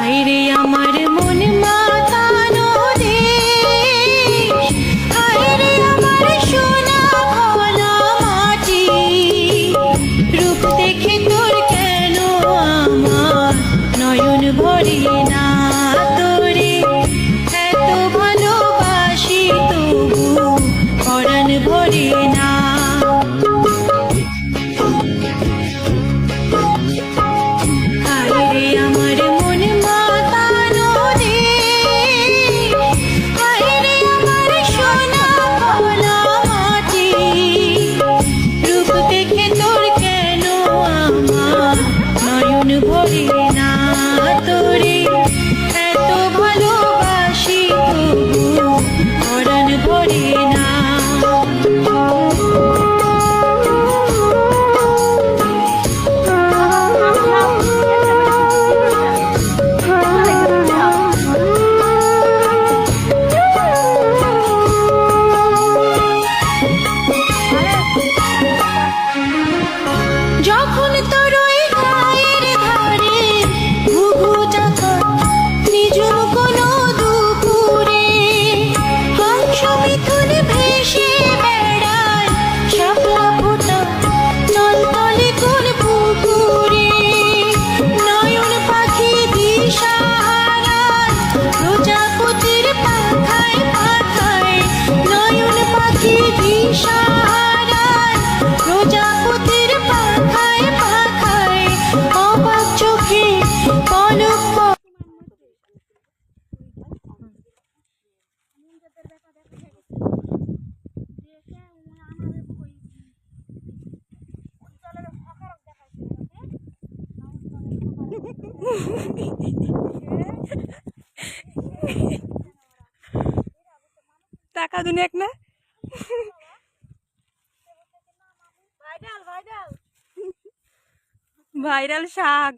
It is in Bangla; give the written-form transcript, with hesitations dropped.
হায়রে আমার মন মাতানো দেশ, হায়রে আমার সোনা ভোলা মাটি। রূপ দেখে তোর কেন আমার নয়ন ভরে না, তোরে এত ভালোবাসি তবু পরাণ ভরে না। হায়রে আমার মন মাতানো দেশ, হায়রে আমার সোনা ভোলা মাটি। রূপ দেখে তোর কেন আমার নয়ন ভরে না, তোরে এত ভালোবাসি তবু পরাণ ভরে না। যখন তোর ওই গায়ের ধারে ঘুঘু ডাকা নিজুম কোনো দুপুরে, হংস মিথুন ভেসে বেড়ায় শাপলা ফোটা তলতলে কোন পুকুরে। নয়ন পাখি দিশাহারায় প্রজাপতির পাখায় পাখায়, নয়ন পাখি দিশাহারায় প্রজাপতির পাখায় পাখায়, অবাক চোখে পলক টাকা দুনিয়া না ভাইরাল শাক।